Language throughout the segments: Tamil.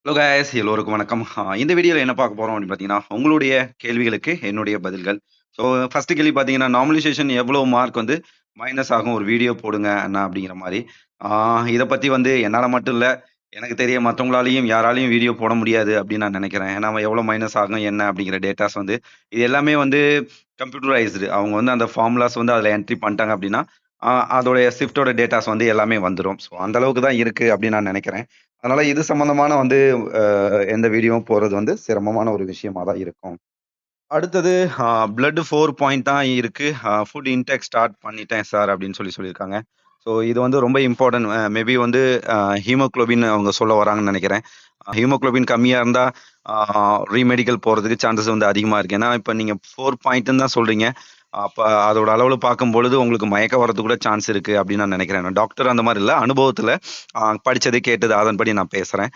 ஹலோ கைஸ் எல்லோருக்கும் வணக்கம். இந்த வீடியோல என்ன பார்க்க போறோம் அப்படின்னு பார்த்தீங்கன்னா, உங்களுடைய கேள்விகளுக்கு என்னுடைய பதில்கள். ஸோ ஃபர்ஸ்ட் கேள்வி பார்த்தீங்கன்னா, நார்மலைசேஷன் எவ்வளோ மார்க் வந்து மைனஸ் ஆகும் ஒரு வீடியோ போடுங்க அண்ணா அப்படிங்கிற மாரி. ஆ இத பத்தி வந்து என்னால மட்டும் இல்ல, எனக்கு தெரிய மத்தவங்களாலயும் யாராலயும் வீடியோ போட முடியாது அப்படின்னு நான் நெனைக்கிறேன். ஏன்னா எவ்வளோ மைனஸ் ஆகும் என்ன அப்படிங்கிற டேட்டாஸ் வந்து இது எல்லாமே வந்து கம்ப்யூட்டரைஸ்டு. அவங்க வந்து அந்த ஃபார்முலாஸ் வந்து அதில என்ட்ரி பண்ணிட்டாங்க அப்படின்னா, அதோடைய ஷிஃப்ட்டோட டேட்டாஸ் வந்து எல்லாமே வந்துரும். ஸோ அந்த அளவுக்கு தான் இருக்கு அப்படின்னு நான் நெனைக்கிறேன். அதனால இது சம்மந்தமான வந்து எந்த வீடியோவும் போடுறது வந்து சிரமமான ஒரு விஷயமா தான் இருக்கும். அடுத்தது பிளட் 4 பாயிண்ட் தான் இருக்கு. ஃபுட் இன்டேக் ஸ்டார்ட் பண்ணிட்டேன் சார் அப்படின்னு சொல்லியிருக்காங்க. ஸோ இது வந்து ரொம்ப இம்பார்ட்டன்ட். மேபி வந்து ஹீமோகுளோபின் அவங்க சொல்ல வராங்கன்னு நெனைக்கிறேன். ஹீமோகுளோபின் கம்மியா இருந்தா அ ரீமெடிக்கல் போறதுக்கு சான்சஸ் வந்து அதிகமா இருக்கு. ஏன்னா, இப்ப நீங்க 4 பாயிண்ட்ன்னு தான் சொல்றீங்க. அப்ப அதோட அளவுல பார்க்கும்பொழுது உங்களுக்கு மயக்கம் வரதுக்கு கூட சான்ஸ் இருக்கு அப்படின்னு நான் நெனைக்கிறேன். நான் டாக்டர் அந்த மாரி இல்ல. அனுபவத்துல படிச்சது, கேட்டது அதன்படி நான் பேசுறேன்.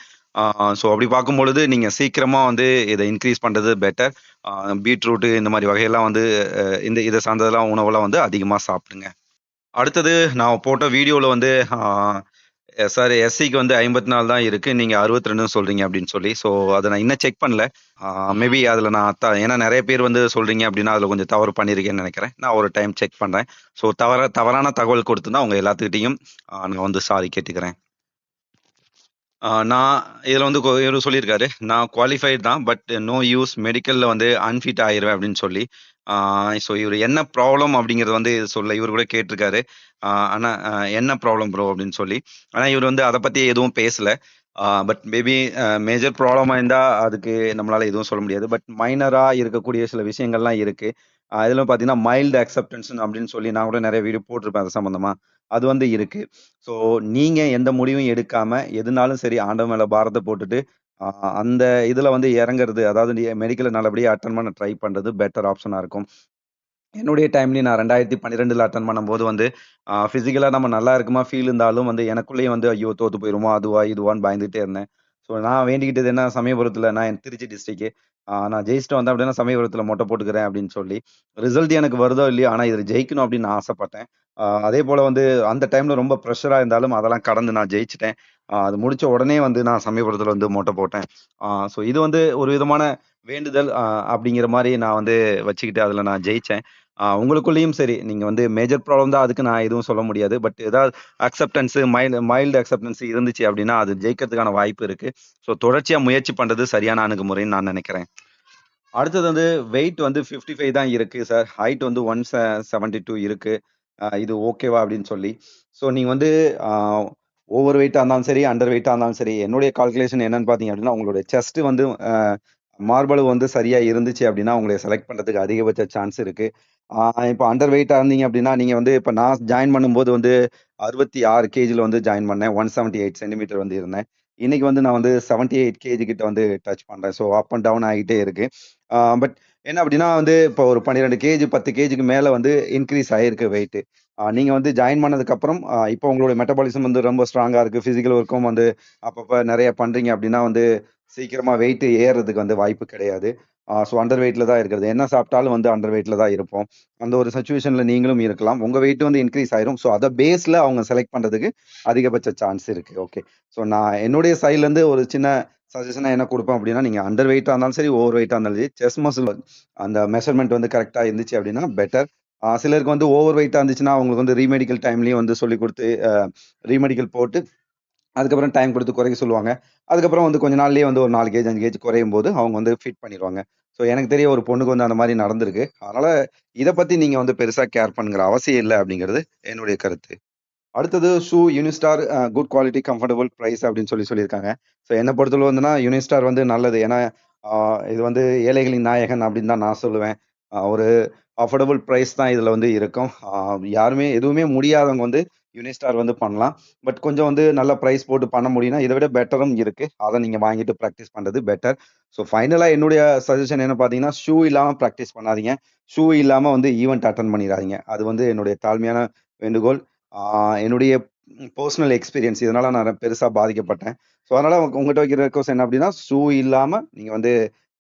ஸோ அப்படி பார்க்கும்பொழுது நீங்க சீக்கிரமா வந்து இத இன்கிரீஸ் பண்றது பெட்டர். ஆ பீட்ரூட் இந்த மாரி வகையெல்லாம் வந்து இத சார்ந்ததெல்லாம் உணவெல்லாம் வந்து அதிகமா சாப்பிடுங்க. அடுத்தது நான் போட்ட வீடியோல வந்து சார் எஸ்சிக்கு வந்து 54 தான் இருக்கு. நீங்க 62ன்னு சொல்றீங்க அப்படின்னு சொல்லி. ஸோ அத நான் இன்னும் செக் பண்ணல. மேபி அதுல நான் ஏன்னா நெறைய பேர் வந்து சொல்றீங்க அப்படின்னா, அதுல கொஞ்சம் தவறு பண்ணியிருக்கேன்னு நெனைக்கிறேன். நான் ஒரு டைம் செக் பண்றேன். ஸோ தவறான தகவல் குடுத்திருந்தா உங்க எல்லாத்துக்கிட்டயும் நான் வந்து சாரி கேட்டுக்கிறேன். நான் இதுல வந்து இவரு சொல்லியிருக்காரு. நான் குவாலிஃபைட் தான். பட் நோ யூஸ் மெடிக்கல்ல வந்து அன்ஃபிட் ஆயிருவேன் அப்படின்னு சொல்லி. ஆ ஸோ இவரு என்ன ப்ராப்ளம் அப்படிங்கிறது வந்து சொல்ல இவரு கூட கேட்டிருக்காரு. ஆனா என்ன ப்ராப்ளம் ப்ரோ அப்படின்னு சொல்லி. ஆனா இவரு வந்து அத பத்தி எதுவும் பேசல. பட் மேபி மேஜர் ப்ராப்ளமா இருந்தா அதுக்கு நம்மளால எதுவும் சொல்ல முடியாது. பட் மைனரா இருக்கக்கூடிய சில விஷயங்கள்லாம் இருக்கு. இதுல பார்த்தீங்கன்னா, மைல்டு அக்செப்டன்ஸ் அப்படின்னு சொல்லி நான் கூட நெறைய வீடியோ போட்டிருப்பேன் அது சம்மந்தமா. அது வந்து இருக்கு. ஸோ நீங்க எந்த முடிவும் எடுக்காம, எதுனாலும் சரி ஆண்டவன் மேல பாரத்த போட்டுட்டு, அ அந்த இதுல வந்து இறங்குறது, அதாவது நீ மெடிக்கல நல்லபடியா அட்டெண்ட் பண்ண ட்ரை பண்றது பெட்டர் ஆப்ஷனா இருக்கும். என்னுடைய டைம்லயும் நான் 2012ல அட்டெண்ட் பண்ணும்போது வந்து, பிசிக்கலா நம்ம நல்லா இருக்குமா ஃபீல் இருந்தாலும் வந்து எனக்குள்ளேயே வந்து, ஐயோ! தோத்து போயிருவோமா, அதுவா, இதுவான்னு பயந்துட்டே இருந்தேன். ஸோ நான் வேண்டிக்கிட்டது என்ன சமயபுரத்தில நான் திருச்சி டிஸ்ட்ரிக்ட். நான் ஜெயிச்சுட்டு வந்தேன் அப்படின்னா சமயபுரத்தில மொட்டை போட்டுக்கிறேன் அப்படின்னு சொல்லி. ரிசல்ட் எனக்கு வருதோ இல்லையோ, ஆனா இதில ஜெயிக்கணும் அப்படின்னு நான் ஆசைப்பட்டேன். அதேபோல வந்து அந்த டைம்ல ரொம்ப பிரஷரா இருந்தாலும் அதெல்லாம் கடந்து நான் ஜெயிச்சுட்டேன். அது முடிச்ச உடனே வந்து நான் சமயபுரத்தில வந்து மொட்டை போட்டேன். ஸோ இது வந்து ஒரு விதமான வேண்டுதல் அப்படிங்கிற மாரி நான் வந்து வச்சுக்கிட்டு அதில நான் ஜெயிச்சேன். உங்களுக்குள்ளேயும் சரி, நீங்க வந்து மேஜர் ப்ராப்ளம் தான் அதுக்கு நான் எதுவும் சொல்ல முடியாது. பட் ஏதாவது அக்செப்டன்ஸ் மைல்டு அக்செப்டன்ஸ் இருந்துச்சு அப்டின்னா, அது ஜெயிக்கிறதுக்கான வாய்ப்பு இருக்கு. ஸோ தொடர்ச்சியா முயற்சி பண்றது சரியான அணுகுமுறைன்னு நான் நெனைக்கிறேன். அடுத்தது வந்து வெயிட் வந்து 55 தான் இருக்கு சார். ஹைட் வந்து 172 இருக்கு. இது ஓகேவா? அப்டின்னு சொல்லி. ஸோ நீங்க வந்து அ ஓவர் வெயிட்டா இருந்தாலும் சரி, அண்டர் வெயிட்டா இருந்தாலும் சரி, என்னுடைய கால்குலேஷன் என்னன்னு பார்த்தீங்க அப்டின்னா, உங்களுடைய செஸ்ட் வந்து மார்பளவு வந்து சரியா இருந்துச்சு அப்டின்னா, உங்கள செலக்ட் பண்றதுக்கு அதிகபட்ச சான்ஸ் இருக்கு. ஆ இப்ப அண்டர் வெயிட்டா இருந்தீங்க அப்டின்னா, நீங்க வந்து இப்ப நான் ஜாயின் பண்ணும்போது வந்து 66 கேஜில வந்து ஜாயின் பண்ணேன். 178 சென்டிமீட்டர் வந்து இருந்தேன். இன்னைக்கு வந்து நான் வந்து 78 கேஜி கிட்ட வந்து டச் பண்றேன். ஸோ அப் அண்ட் டவுன் ஆகிட்டே இருக்கு. பட் என்ன அப்டின்னா வந்து இப்போ ஒரு 12 கேஜி, 10 கேஜிக்கு மேல வந்து இன்கிரீஸ் ஆயிருக்கு வெயிட். நீங்க வந்து ஜாயின் பண்ணதுக்கப்புறம் இப்போ உங்களுடைய மெட்டபாலிசம் வந்து ரொம்ப ஸ்ட்ராங்கா இருக்கு. பிசிக்கல் ஒர்க்கும் வந்து அப்பப்ப நெறைய பண்றீங்க அப்டின்னா வந்து சீக்கிரமா வெயிட் ஏறுறதுக்கு வந்து வாய்ப்பு கிடையாது. ஸோ அண்டர் வெயிட்ல தான் இருக்கிறது. என்ன சாப்பிட்டாலும் வந்து அண்டர் வெயிட்ல தான் இருப்போம். அந்த ஒரு சிச்சுவேஷன்ல நீங்களும் இருக்கலாம். உங்க வெயிட் வந்து இன்கிரீஸ் ஆயிரும். ஸோ அத பேஸ்ல அவங்க செலக்ட் பண்றதுக்கு அதிகபட்ச சான்ஸ் இருக்கு. ஓகே. ஸோ நான் என்னுடைய சைட்லருந்து ஒரு சின்ன சஜஷனா என்ன குடுப்பேன் அப்டின்னா, நீங்க அண்டர் வெயிட்டா இருந்தாலும் சரி, ஓவர் வெயிட்டா இருந்தாலும் சரி, செஸ்ட் மசில் அந்த மெஷர்மென்ட் வந்து கரெக்ட்டா இருந்துச்சு அப்டின்னா பெட்டர். சிலருக்கு வந்து ஓவர் வெயிட்டா இருந்துச்சுன்னா, அவங்களுக்கு வந்து ரீமெடிக்கல் டைம்லயும் வந்து சொல்லிக் குடுத்து, ரீமெடிக்கல் போட்டு அதுக்கப்புறம் டைம் குடுத்து குறைக்க சொல்லுவாங்க. அதுக்கப்புறம் வந்து கொஞ்ச நாள்லயே வந்து ஒரு 4 கேஜ், 5 கேஜ் குறையும்போது அவங்க வந்து ஃபிட் பண்ணிருவாங்க. ஸோ எனக்கு தெரிய ஒரு பொண்ணுக்கு வந்து அந்த மாரி நடந்திருக்கு. அதனால இத பத்தி நீங்க வந்து பெருசா கேர் பண்ணுங்கிற அவசியம் இல்ல அப்டிங்கிறது என்னுடைய கருத்து. அடுத்தது shoe Unistar good quality comfortable price அப்படின்னு சொல்லியிருக்காங்க. ஸோ என்ன பொறுத்தளவு வந்துன்னா, யூனிஸ்டார் வந்து நல்லது. ஏன்னா, ஆ இது வந்து ஏழைகளின் நாயகன் அப்படின்னு தான் நான் சொல்லுவேன். ஒரு அஃபோர்டபுள் பிரைஸ் தான் இதுல வந்து இருக்கும். யாருமே எதுவுமே முடியாதவங்க வந்து யூனிஸ்டார் வந்து பண்ணலாம். பட் கொஞ்சம் வந்து நல்ல பிரைஸ் போட்டு பண்ண முடியும்னா, இத விட பெட்டரும் இருக்கு. அத நீங்க வாங்கிட்டு பிராக்டிஸ் பண்றது பெட்டர். ஸோ ஃபைனலா என்னுடைய சஜஷன் என்ன பார்த்தீங்கன்னா, ஷூ இல்லாம பிராக்டிஸ் பண்ணாதீங்க. ஷூ இல்லாம வந்து ஈவென்ட் அட்டெண்ட் பண்ணிறாதீங்க. அது வந்து என்னுடைய தாழ்மையான வேண்டுகோள். ஆ என்னுடைய பெர்சனல் எக்ஸ்பீரியன்ஸ் இதனால நான் பெருசா பாதிக்கப்பட்டேன். ஸோ அதனால உங்ககிட்ட வைக்கிற ரெக்வெஸ்ட் என்ன அப்டின்னா, ஷூ இல்லாம நீங்க வந்து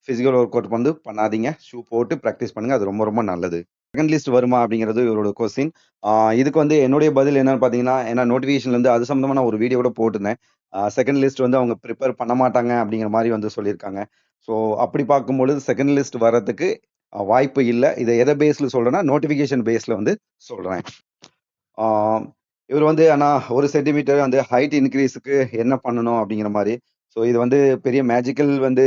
பிசிக்கல் ஒர்க் அவுட் வந்து பண்ணாதீங்க. ஷூ போட்டு பிராக்டிஸ் பண்ணுங்க. அது ரொம்ப ரொம்ப நல்லது. செகண்ட் லிஸ்ட் வருமா அப்படிங்கிறது இவரோட கொஸ்டின். இதுக்கு வந்து என்னுடைய பதில் என்னன்னு பார்த்தீங்கன்னா, ஏன்னா நோட்டிஃபிகேஷன்லேருந்து அது சம்மந்தமா நான் ஒரு வீடியோ கூட போட்டிருந்தேன். செகண்ட் லிஸ்ட் வந்து அவங்க ப்ரிப்பேர் பண்ண மாட்டாங்க அப்படிங்கிற மாரி வந்து சொல்லியிருக்காங்க. ஸோ அப்படி பார்க்கும்பொழுது செகண்ட் லிஸ்ட் வர்றதுக்கு வாய்ப்பு இல்ல. இத எத பேஸ்ல சொல்றேன்னா, நோட்டிஃபிகேஷன் பேஸ்ல வந்து சொல்றேன். ஆ இவரு வந்து ஆனா 1 சென்டிமீட்டர் அந்த ஹைட் இன்கிரீஸ்க்கு என்ன பண்ணணும் அப்படிங்கிற மாரி. ஸோ இது வந்து பெரிய மேஜிக்கல் வந்து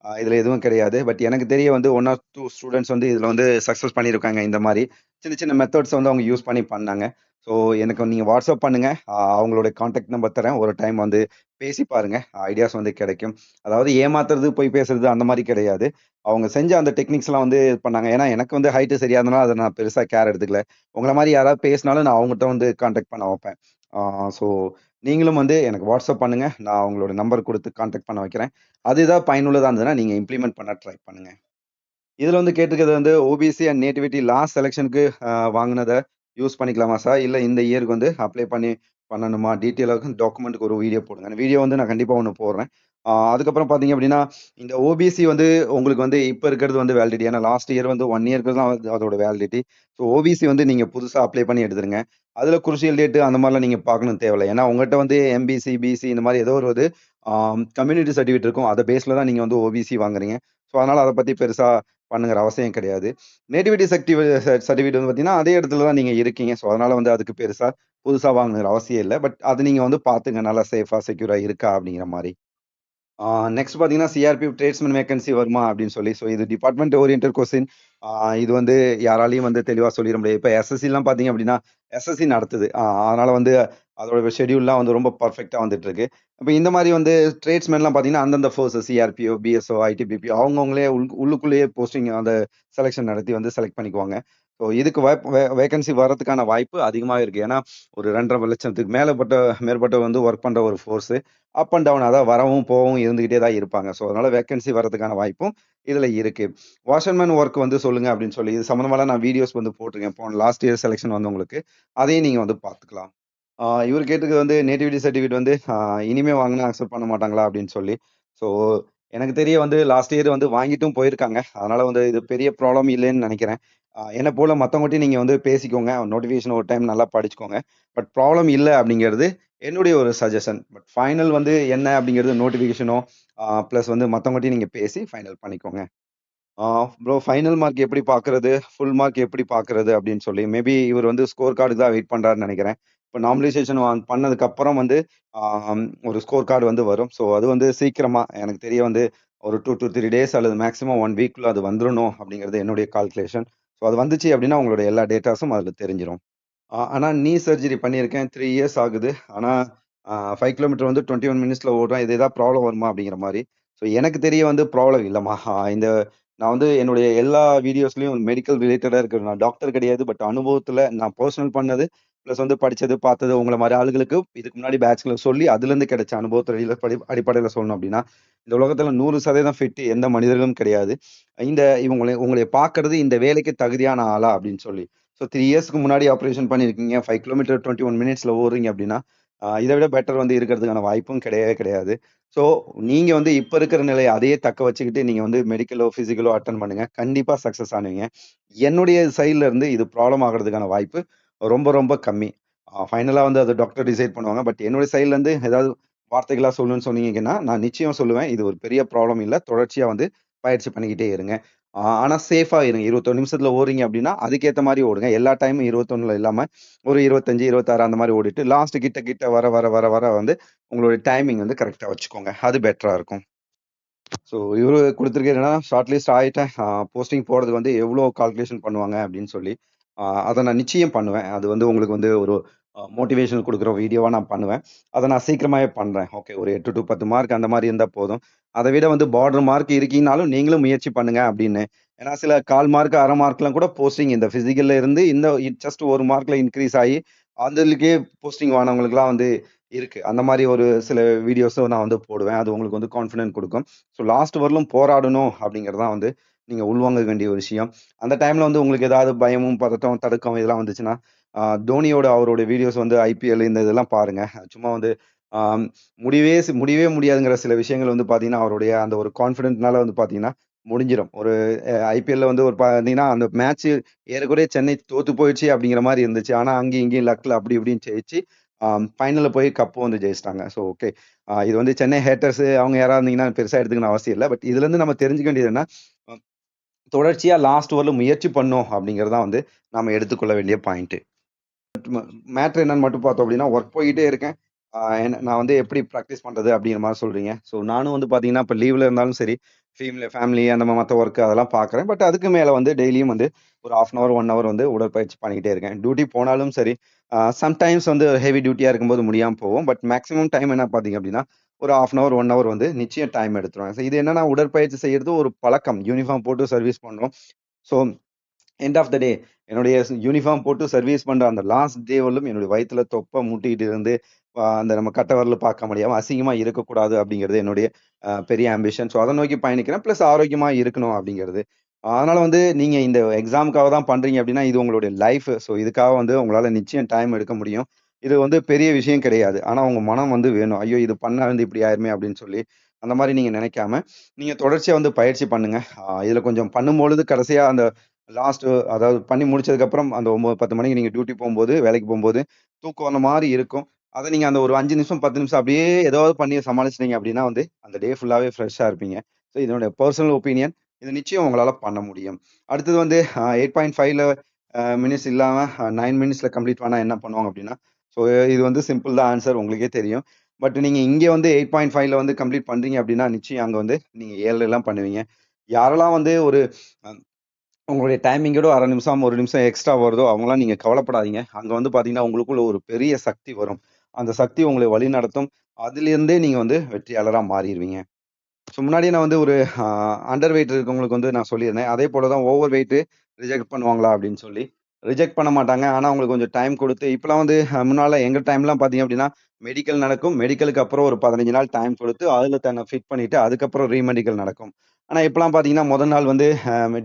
இதுல எதுவும் கிடையாது. பட் எனக்கு தெரிய வந்து 1 ஆர் 2 ஸ்டூடண்ட்ஸ் வந்து இதுல வந்து சக்சஸ் பண்ணியிருக்காங்க இந்த மாரி. சின்ன சின்ன மெத்தட்ஸ் வந்து அவங்க யூஸ் பண்ணி பண்ணாங்க. ஸோ எனக்கு நீங்க வாட்ஸ்அப் பண்ணுங்க. அவங்களோட கான்டாக்ட் நம்பர் தரேன். ஒரு டைம் வந்து பேசி பாருங்க. ஐடியாஸ் வந்து கிடைக்கும். அதாவது ஏமாத்துறது, பொய் பேசுறது அந்த மாரி கிடையாது. அவங்க செஞ்ச அந்த டெக்னிக்ஸ்லாம் வந்து இது பண்ணாங்க. ஏன்னா எனக்கு வந்து ஹைட் சரியா இருந்தனால அத நான் பெருசா கேர் எடுத்துக்கல. உங்கள மாரி யாராவது பேசினாலும் நான் அவங்கட்ட வந்து கான்டாக்ட் பண்ண வைப்பேன். ஸோ நீங்களும் வந்து எனக்கு வாட்ஸ்அப் பண்ணுங்க. நான் உங்களோட நம்பர் குடுத்து கான்டாக்ட் பண்ண வைக்கிறேன். அது ஏதாவது பயனுள்ளதா இருந்ததுன்னா, நீங்க இம்ப்ளிமெண்ட் பண்ண ட்ரை பண்ணுங்க. இதுல வந்து கேட்டிருக்கிறது வந்து ஓபிசி அண்ட் நேட்டிவிட்டி லாஸ்ட் செலக்ஷனுக்கு வாங்குனத யூஸ் பண்ணிக்கலாமா சார்? இல்ல இந்த இயருக்கு வந்து அப்ளை பண்ணணுமா? டீட்டெயிலா டாக்குமெண்ட்க்கு ஒரு வீடியோ போடுங்க. அந்த வீடியோ வந்து நான் கண்டிப்பா ஒண்ணு போடுறேன். அதுக்கப்புறம் பார்த்தீங்க அப்டின்னா, இந்த ஓபிசி வந்து உங்களுக்கு வந்து இப்ப இருக்கிறது வந்து வேலிடிட்டி. ஏன்னா லாஸ்ட் இயர் வந்து 1 இயர்க்கு தான் அதோட வேலிடிட்டி. ஸோ ஓபிசி வந்து நீங்க புதுசா அப்ளை பண்ணி எடுத்துருங்க. அதுல குருஷியல் டேட் அந்த மாரிலாம் நீங்க பார்க்கணும் தேவையில்ல. ஏன்னா உங்கட்ட வந்து எம்பிசி, பிசி இந்த மாரி ஏதோ ஒரு கம்யூனிட்டி சர்டிஃபிகேட் இருக்கும். அத பேஸ்ல தான் நீங்க வந்து ஓபிசி வாங்குறீங்க. ஸோ அதனால அத பத்தி பெருசா பண்ணுங்கிற அவசியம் கிடையாது. நேட்டிவிட்டி சர்டிஃபிகேட் வந்து பார்த்தீங்கன்னா, அதே இடத்துல தான் நீங்க இருக்கீங்க. ஸோ அதனால வந்து அதுக்கு பெருசா புதுசா வாங்கணுங்கிற அவசியம் இல்ல. பட் அது நீங்க வந்து பார்த்துங்க நல்லா சேஃபா, செக்யூரா இருக்கா அப்படிங்கிற மாரி. ஆ நெக்ஸ்ட் பார்த்தீங்கன்னா, சிஆர்பிஎஃப் ட்ரேட்ஸ்மேன் வேக்கன்சி வருமா அப்படின்னு சொல்லி. ஸோ இது டிபார்ட்மெண்ட் ஓரியன்டட் கொஸ்டின். இது வந்து யாராலயும் வந்து தெளிவா சொல்லிற முடியாது. இப்ப எஸ்எஸ்சிலாம் பார்த்தீங்க அப்படின்னா, எஸ்எஸ்சி நடத்துது. அதனால வந்து அதோட ஷெட்யூல்லாம் வந்து ரொம்ப பெர்ஃபெக்ட்டா வந்துட்டு இருக்கு. இப்ப இந்த மாரி வந்து ட்ரேட்ஸ்மேன்லாம் பார்த்தீங்கன்னா, அந்தந்த ஃபோர்ஸஸ் சிஆர்பிஓ, பிஎஸ்ஓ, ஐடிபிபி அவங்கவங்களே உள்ளுக்குள்ளேயே போஸ்டிங் அந்த செலக்ஷன் நடத்தி வந்து செலக்ட் பண்ணிக்குவாங்க. ஸோ இதுக்கு வாய்ப் வே வேக்கன்சி வர்றதுக்கான வாய்ப்பு அதிகமாவே இருக்கு. ஏன்னா, ஒரு 2,50,000 லட்சத்துக்கு மேற்பட்டவர் வந்து வொர்க் பண்ற ஒரு ஃபோர்ஸு. அப் அண்ட் டவுன் அதான் வரவும், போவும் இருந்துகிட்டே தான் இருப்பாங்க. ஸோ, அதனால வேக்கன்சி வர்றதுக்கான வாய்ப்பும் இதுல இருக்கு. வாஷர்மேன் ஒர்க் வந்து சொல்லுங்க அப்படின்னு சொல்லி, இது சம்மந்தமாலாம் நான் வீடியோஸ் வந்து போட்டிருக்கேன். போன லாஸ்ட் இயர் செலக்ஷன் வந்தவங்களுக்கு. அதையும் நீங்க வந்து பார்த்துக்கலாம். இவரு கேட்டிருக்கிறது வந்து நேட்டிவிட்டி சர்டிஃபிகேட் வந்து இனிமே வாங்குனா அக்செப்ட் பண்ண மாட்டாங்களா? அப்படின்னு சொல்லி. ஸோ, எனக்கு தெரிய வந்து லாஸ்ட் இயர் வந்து வாங்கிட்டும் போயிருக்காங்க. அதனால வந்து இது பெரிய ப்ராப்ளம் இல்லைன்னு நெனைக்கிறேன். என்ன போல மத்தவங்கட்டயும் நீங்க வந்து பேசிக்கோங்க. நோட்டிஃபிகேஷன் ஒரு டைம் நல்லா படிச்சுக்கோங்க. பட் ப்ராப்ளம் இல்ல அப்படிங்கிறது என்னுடைய ஒரு சஜஷன். பட் ஃபைனல் வந்து என்ன அப்படிங்கிறது நோட்டிஃபிகேஷனோ, பிளஸ் வந்து மத்தவங்கட்டயும் நீங்க பேசி ஃபைனல் பண்ணிக்கோங்க. ஆ ப்ரோ ஃபைனல் மார்க் எப்படி பார்க்கறது? ஃபுல் மார்க் எப்படி பார்க்கறது? அப்படின்னு சொல்லி. மேபி இவரு வந்து ஸ்கோர் கார்டுக்கு தான் வெயிட் பண்றாருன்னு நெனைக்கிறேன். இப்ப நாமினலைசேஷன் பண்ணதுக்கு அப்புறம் வந்து ஒரு ஸ்கோர் கார்டு வந்து வரும். ஸோ அது வந்து சீக்கிரமா எனக்கு தெரிய வந்து ஒரு 2 to 3 டேஸ் அல்லது மேக்ஸிமம் 1 வீக்குள்ள அது வந்துரணும் அப்படிங்கிறது என்னுடைய கால்குலேஷன். ஸோ அது வந்துச்சு அப்படின்னா உங்களுடைய எல்லா டேட்டாஸும் அதுல தெரிஞ்சிரும். ஆனா நீ சர்ஜரி பண்ணியிருக்கேன். 3 இயர்ஸ் ஆகுது. ஆனா 5 கிலோமீட்டர் வந்து 21 மினிட்ஸ்ல ஓடுறேன். இது ஏதாவது ப்ராப்ளம் வருமா? அப்படிங்கிற மாரி. ஸோ எனக்கு தெரிய வந்து ப்ராப்ளம் இல்லம்மா. நான் வந்து என்னுடைய எல்லா வீடியோஸ்லயும் மெடிக்கல் ரிலேட்டடா இருக்கு. நான் டாக்டர் கிடையாது. பட் அனுபவத்துல நான் பெர்சனல் பண்ணது, பிளஸ் வந்து படிச்சது, பார்த்தது உங்கள மாரி ஆளுகளுக்கு இதுக்கு முன்னாடி பேட்ச்ல சொல்லி அதிலிருந்து கிடைச்ச அனுபவத்துல அடிப்படையில சொல்லணும் அப்படின்னா, இந்த உலகத்துல 100% ஃபிட் எந்த மனிதர்களும் கிடையாது. உங்களை பார்க்கறது இந்த வேலைக்கு தகுதியான ஆளா அப்படின்னு சொல்லி. ஸோ 3 இயர்ஸ்க்கு முன்னாடி ஆப்பரேஷன் பண்ணியிருக்கீங்க. 5 கிலோமீட்டர் 21 மினிட்ஸ்ல ஓடுறீங்க அப்படின்னா, இத விட பெட்டர் வந்து இருக்கிறதுக்கான வாய்ப்பும் கிடையவே கிடையாது. ஸோ நீங்க வந்து இப்ப இருக்கிற நிலைய அதையே தக்க வச்சுக்கிட்டு நீங்க வந்து மெடிக்கலோ, பிசிக்கலோ அட்டெண்ட் பண்ணுங்க. கண்டிப்பா சக்சஸ் ஆனுவீங்க. என்னுடைய சைட்ல இருந்து இது ப்ராப்ளம் ஆகுறதுக்கான வாய்ப்பு ரொம்ப ரொம்ப கம்மி. ஃபைனலா வந்து அத டாக்டர் டிசைட் பண்ணுவாங்க. பட் என்னுடைய சைட்ல இருந்து ஏதாவது வார்த்தைகளா சொல்லணும்னு சொன்னீங்கன்னா, நான் நிச்சயம் சொல்லுவேன். இது ஒரு பெரிய ப்ராப்ளம் இல்ல. தொடர்ச்சியா வந்து பயிற்சி பண்ணிக்கிட்டே இருங்க. ஆனா சேஃபா இருங்க. 21 நிமிஷத்துல ஓடுறீங்க அப்டின்னா, அதுக்கேத்த மாரி ஓடுங்க. எல்லா டைமும் 21ல இல்லாம, ஒரு 25, 26 அந்த மாரி ஓடிட்டு, லாஸ்ட் கிட்ட கிட்ட வர வந்து உங்களுடைய டைமிங் வந்து கரெக்ட்டா வச்சுக்கோங்க. அது பெட்டரா இருக்கும். ஸோ இவரு குடுத்திருக்கிறது என்னன்னா, ஷார்ட் லிஸ்ட் ஆயிட்டேன். போஸ்டிங் போடுறதுக்கு வந்து எவ்ளோ கால்குலேஷன் பண்ணுவாங்க அப்படின்னு சொல்லி. அத நான் நிச்சயம் பண்ணுவேன். அது வந்து உங்களுக்கு வந்து ஒரு மோட்டிவேஷன் குடுக்குற வீடியோவா நான் பண்ணுவேன். அத நான் சீக்கிரமாவே பண்றேன். ஓகே. ஒரு 8 டூ 10 மார்க் அந்த மாரி இருந்தா போதும். அத விட வந்து பார்டர் மார்க் இருக்கீங்கனாலும் நீங்களும் முயற்சி பண்ணுங்க அப்படின்னு. ஏன்னா சில 1/4 மார்க், 1/2 மார்க்லாம் கூட போஸ்டிங் இந்த பிசிக்கல்ல இருந்து இந்த ஜஸ்ட் 1 மார்க்ல இன்கிரீஸ் ஆயி, அதுலக்கே போஸ்டிங் வாங்குனவங்களுக்குலாம் வந்து இருக்கு. அந்த மாரி ஒரு சில வீடியோஸும் நான் வந்து போடுவேன். அது உங்களுக்கு வந்து கான்ஃபிடன்ட் குடுக்கும். ஸோ லாஸ்ட் வரலும் போராடணும் அப்படிங்கிறது தான் வந்து நீங்க உள்வாங்க வேண்டிய ஒரு விஷயம். அந்த டைம்ல வந்து உங்களுக்கு ஏதாவது பயமும், பதட்டம், தடுக்கம் இதெல்லாம் வந்துச்சுன்னா, தோனியோட அவரோட வீடியோஸ் வந்து ஐபிஎல் இந்த இதெல்லாம் பாருங்க. சும்மா வந்து ஆம் முடியவே முடியாதுங்கிற சில விஷயங்கள் வந்து பார்த்தீங்கன்னா, அவருடைய அந்த ஒரு கான்ஃபிடென்ட்னால வந்து பார்த்தீங்கன்னா, முடிஞ்சிரும். ஒரு ஐபிஎல்ல வந்து ஒரு பார்த்தீங்கன்னா, அந்த மேட்ச் ஏறக்குறைய சென்னை தோத்து போயிடுச்சு அப்படிங்கிற மாரி இருந்துச்சு. ஆனா, அங்கேயும் இங்கேயும் லக்ல அப்படி இப்படின்னு ஜெயிச்சு, ஃபைனல்ல போய் கப் வந்து ஜெயிச்சுட்டாங்க. So okay. இது வந்து சென்னை ஹேட்டர்ஸ் அவங்க யாராவது இருந்தீங்கன்னா பெருசா எடுத்துக்கணும் அவசியம் இல்ல. பட் இதுலருந்து நம்ம தெரிஞ்சுக்க வேண்டியது என்ன, அ தொடர்ச்சியா லாஸ்ட் ஓவர்ல முயற்சி பண்ணோம் அப்படிங்கிறது தான் வந்து நாம எடுத்துக்கொள்ள வேண்டிய பாயிண்ட். மேட்டர் என்னன்னு மட்டும் பார்த்தோம் அப்படின்னா, ஒர்க் போயிட்டே இருக்கேன். நான் வந்து எப்படி பிராக்டிஸ் பண்றது அப்படிங்கிற மாரி சொல்றீங்க. ஸோ நானும் வந்து பார்த்தீங்கன்னா, இப்ப லீவ்ல இருந்தாலும் சரி, ஃபேமிலி அந்த மத்த ஒர்க் அதெல்லாம் பார்க்குறேன். பட் அதுக்கு மேல வந்து டெய்லியும் வந்து ஒரு 1/2 அன் ஹவர், 1 ஹவர் வந்து உடற்பயிற்சி பண்ணிக்கிட்டே இருக்கேன். டியூட்டி போனாலும் சரி, சம்டைம்ஸ் வந்து ஹெவி டியூட்டியா இருக்கும்போது முடியாம போகும். பட் மேக்ஸிமம் டைம் என்ன பார்த்தீங்க அப்படின்னா, ஒரு 1/2 அன் ஹவர், 1 ஹவர் வந்து நிச்சயம் டைம் எடுத்துருவேன். ஸோ இது என்னன்னா உடற்பயிற்சி செய்யறது ஒரு பழக்கம். யூனிஃபார்ம் போட்டு சர்வீஸ் பண்றோம். ஸோ எண்ட் ஆஃப் த டே என்னுடைய யூனிஃபார்ம் போட்டு சர்வீஸ் பண்ற அந்த லாஸ்ட் டே வரலும் என்னுடைய வயித்துல தொப்பை மூட்டிட்டு இருந்து, அந்த நம்ம கட்டை விரல பார்க்க முடியாம அசிங்கமா இருக்கக்கூடாது அப்படிங்கிறது என்னுடைய பெரிய ஆம்பிஷன். ஸோ அத நோக்கி பயணிக்கிறேன். பிளஸ் ஆரோக்கியமா இருக்கணும் அப்படிங்கிறது. அதனால வந்து நீங்க இந்த எக்ஸாம்க்காக தான் பண்றீங்க அப்படின்னா, இது உங்களுடைய லைஃப். ஸோ இதுக்காக வந்து உங்களால நிச்சயம் டைம் எடுக்க முடியும். இது வந்து பெரிய விஷயம் கிடையாது. ஆனா உங்க மனம் வந்து வேணும். ஐயோ! இது பண்ணா வந்து இப்படி ஆயிருமே அப்படின்னு சொல்லி, அந்த மாரி நீங்க நினைக்காம, நீங்க தொடர்ச்சியா வந்து பயிற்சி பண்ணுங்க. இதுல கொஞ்சம் பண்ணும்பொழுது கடைசியா அந்த லாஸ்ட் அதாவது பண்ணி முடிச்சதுக்கப்புறம் அந்த 9, 10 மணிக்கு நீங்க டியூட்டி போம்போது, வேலைக்கு போம்போது, தூக்கம் வந்த மாரி இருக்கும். அத நீங்க அந்த ஒரு 5 நிமிஷம், 10 நிமிஷம் அப்படியே ஏதாவது பண்ணி சமாளிச்சுட்டீங்க அப்படின்னா வந்து, அந்த டே ஃபுல்லாவே ஃப்ரெஷ்ஷா இருப்பீங்க. ஸோ இது என்னுடைய பெர்சனல் ஒப்பீனியன். இது நிச்சயம் உங்களால பண்ண முடியும். அடுத்தது வந்து 8.5ல மினிட்ஸ் இல்லாம 9 மினிட்ஸ்ல கம்ப்ளீட் பண்ணா என்ன பண்ணுவாங்க அப்படின்னா, ஸோ இது வந்து சிம்பிள் தான் ஆன்சர் உங்களுக்கே தெரியும். பட் நீங்க இங்க வந்து 8.5ல வந்து கம்ப்ளீட் பண்றீங்க அப்படின்னா, நிச்சயம் அங்க வந்து நீங்க 7லாம் பண்ணுவீங்க. யாரெல்லாம் வந்து ஒரு அ உங்களுடைய டைமிங்கோட 1/2 நிமிஷம், 1 நிமிஷம் எக்ஸ்ட்ரா வருதோ அவங்கலாம் நீங்க கவலைப்படாதீங்க. அங்க வந்து பார்த்தீங்கன்னா, உங்களுக்குள்ள ஒரு பெரிய சக்தி வரும். அந்த சக்தி உங்களை வழிநடத்தும். அதிலிருந்தே நீங்க வந்து வெற்றியாளரா மாறிருவீங்க. ஸோ முன்னாடியே நான் வந்து ஒரு அ அண்டர் வெயிட் இருக்கவங்களுக்கு வந்து நான் சொல்லியிருந்தேன். அதே போல தான் ஓவர் வெயிட் ரிஜெக்ட் பண்ணுவாங்களா அப்படின்னு சொல்லி. ரிஜெக்ட் பண்ண மாட்டாங்க. ஆனா அவங்களுக்கு கொஞ்சம் டைம் குடுத்து இப்பலாம் வந்து முன்னால எங்க டைம்லாம் பார்த்தீங்க அப்படின்னா, மெடிக்கல் நடக்கும். மெடிக்கலுக்கு அப்புறம் ஒரு 15 நாள் டைம் குடுத்து, அதுல தன்னை ஃபிட் பண்ணிட்டு அதுக்கப்புறம் ரீமெடிக்கல் நடக்கும். ஆனா இப்பலாம் பார்த்தீங்கன்னா, முதல் நாள் வந்து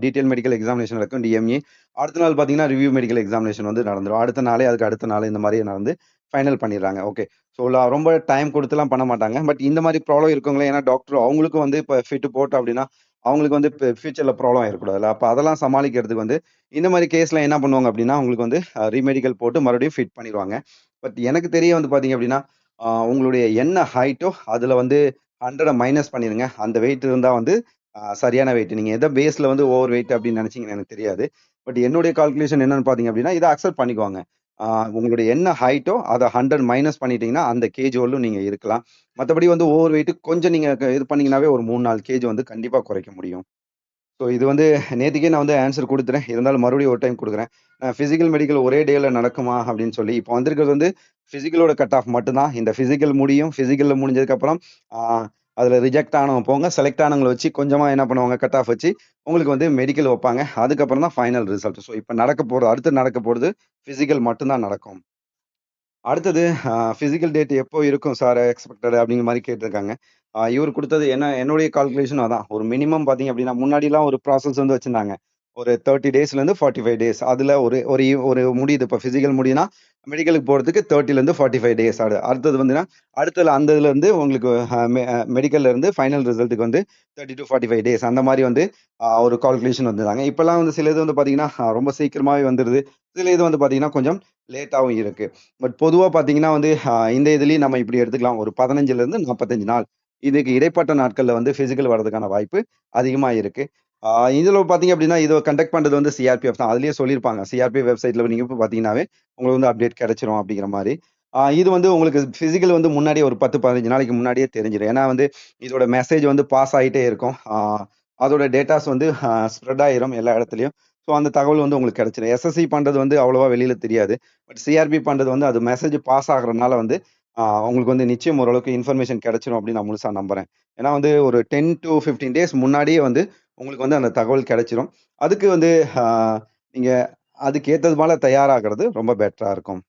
டீட்டெயில் மெடிக்கல் எக்ஸாமினேஷன் நடக்கும் டிஎம்இ. அடுத்த நாள் பார்த்தீங்கன்னா, ரிவ்யூ மெடிக்கல் எக்ஸாமினேஷன் வந்து நடந்துரும். அடுத்த நாளே அதுக்கு அடுத்த நாள் இந்த மாரி நடந்து ஃபைனல் பண்ணிடுறாங்க. ஓகே. ஸோ ரொம்ப டைம் குடுத்துலாம் பண்ண மாட்டாங்க. பட் இந்த மாரி ப்ராப்ளம் இருக்கவங்கள ஏன்னா டாக்டர் அவங்களுக்கும் வந்து இப்ப ஃபிட் போட்டோம் அப்டின்னா, அவங்களுக்கு வந்து ஃபியூச்சர்ல ப்ராப்ளம் ஆயிறக்கூடாதுல்ல. அப்ப அதெல்லாம் சமாளிக்கிறதுக்கு வந்து இந்த மாரி கேஸ்ல என்ன பண்ணுவாங்க அப்டின்னா, உங்களுக்கு வந்து ரீமெடிக்கல் போட்டு மறுபடியும் ஃபிட் பண்ணிருவாங்க. பட் எனக்கு தெரிய வந்து பார்த்தீங்க அப்டின்னா, உங்களுடைய என்ன ஹைட்டோ அதுல வந்து 100 மைனஸ் பண்ணிருங்க. அந்த வெயிட் இருந்தா வந்து சரியான வெயிட். நீங்க எத பேஸ்ல வந்து ஓவர் வெயிட் அப்டின்னு நெனச்சீங்கன்னு எனக்கு தெரியாது. பட் என்னுடைய கால்குலேஷன் என்னன்னு பார்த்தீங்க அப்டின்னா, இத அக்செப்ட் பண்ணிக்குவாங்க. உங்களுடைய என்ன ஹைட்டோ அத 100 மைனஸ் பண்ணிட்டீங்கன்னா, அந்த கேஜ் வரலும் நீங்க இருக்கலாம். மத்தபடி வந்து ஓவர் வெயிட் கொஞ்சம் நீங்க இது பண்ணீங்கன்னாவே ஒரு 3, 4 கேஜ் வந்து கண்டிப்பா குறைக்க முடியும். ஸோ இது வந்து நேத்திக்கே நான் வந்து ஆன்ஸர் குடுத்துட்டேன். இருந்தாலும் மறுபடியும் ஒரு டைம் குடுக்குறேன். பிசிக்கல், மெடிக்கல் ஒரே டேல நடக்குமா அப்படின்னு சொல்லி, இப்போ வந்திருக்கிறது வந்து பிசிக்கலோட கட் ஆஃப் மட்டும் தான். இந்த பிசிக்கல் முடியும். பிசிக்கல்ல முடிஞ்சதுக்கப்புறம் ஆ அதுல ரிஜெக்ட் ஆனவங்க போங்க. செலக்ட் ஆனவங்கள வச்சு கொஞ்சமா என்ன பண்ணுவாங்க, கட் ஆஃப் வச்சு உங்களுக்கு வந்து மெடிக்கல் வப்பாங்க. அதுக்கப்புறம் தான் ஃபைனல் ரிசல்ட். ஸோ இப்ப நடக்க போறது அடுத்து நடக்க போறது பிசிக்கல் மட்டும் தான் நடக்கும். அடுத்தது பிசிக்கல் டேட் எப்போ இருக்கும் சார் எக்ஸ்பெக்டட் அப்படிங்கிற மாரி கேட்டிருக்காங்க. இவரு குடுத்தது என்னுடைய கால்குலேஷன் அதான். ஒரு மினிமம் பார்த்தீங்க அப்படின்னா, முன்னாடிலாம் ஒரு ப்ராசஸ் வந்து வச்சிருந்தாங்க. ஒரு 30 டேஸ்லேருந்து 45 டேஸ். அதுல ஒரு ஒரு ஒரு முடியுது. இப்ப பிசிக்கல் முடியுதுன்னா, மெடிக்கலுக்கு போறதுக்கு 30லேருந்து 45 டேஸ் அடுத்தது வந்துனா, அடுத்ததுல அந்த இதுலருந்து உங்களுக்கு மெடிக்கல்ல இருந்து ஃபைனல் ரிசல்ட்க்கு வந்து 30 டூ 45 டேஸ் அந்த மாரி வந்து ஒரு கால்குலேஷன் வந்திருந்தாங்க. இப்பலாம் வந்து சில இது வந்து பார்த்தீங்கன்னா, ரொம்ப சீக்கிரமாவே வந்துருது. சில இது வந்து பார்த்தீங்கன்னா, கொஞ்சம் லேட்டாவும் இருக்கு. பட் பொதுவா பார்த்தீங்கன்னா வந்து, இந்த இதுலயும் நம்ம இப்படி எடுத்துக்கலாம். ஒரு 15லிருந்து 45 நாள். இதுக்கு இடைப்பட்ட நாட்கள்ல வந்து பிசிக்கல் வர்றதுக்கான வாய்ப்பு அதிகமா இருக்கு. ஆ இதுல பார்த்தீங்க அப்படின்னா, இத கண்டக்ட் பண்றது வந்து சிஆர்பிஎஃப் தான். அதிலேயே சொல்லியிருப்பாங்க. சிஆர்பிஎஃப் வெப்சைட்ல நீங்க போய் பார்த்தீங்கன்னாவே, உங்களுக்கு வந்து அப்டேட் கிடைச்சிரும் அப்படிங்கிற மாரி. இது வந்து உங்களுக்கு பிசிக்கல் வந்து முன்னாடியே ஒரு 10, 15 நாளைக்கு முன்னாடியே தெரிஞ்சிரும். ஏன்னா வந்து இதோட மெசேஜ் வந்து பாஸ் ஆயிட்டே இருக்கும். அதோட டேட்டாஸ் வந்து ஸ்ப்ரெட் ஆயிரும் எல்லா இடத்துலயும். ஸோ அந்த தகவல் வந்து உங்களுக்கு கிடைச்சிரும். எஸ்எஸ்சி பண்றது வந்து அவ்வளவா வெளியில தெரியாது. பட் சிஆர்பி பண்றது வந்து அது மெசேஜ் பாஸ் ஆகுறனால வந்து, உங்களுக்கு வந்து நிச்சயம் ஓரளவுக்கு இன்ஃபர்மேஷன் கிடைச்சிரும் அப்படின்னு நான் முழுசா நம்புறேன். ஏன்னா வந்து ஒரு 10 டூ 15 டேஸ் முன்னாடியே வந்து உங்களுக்கு வந்து அந்த தகவல் கிடைச்சிரும். அதுக்கு வந்து அ நீங்க அதுக்கு ஏத்தது போல தயாராகுறது ரொம்ப பெட்டரா இருக்கும்.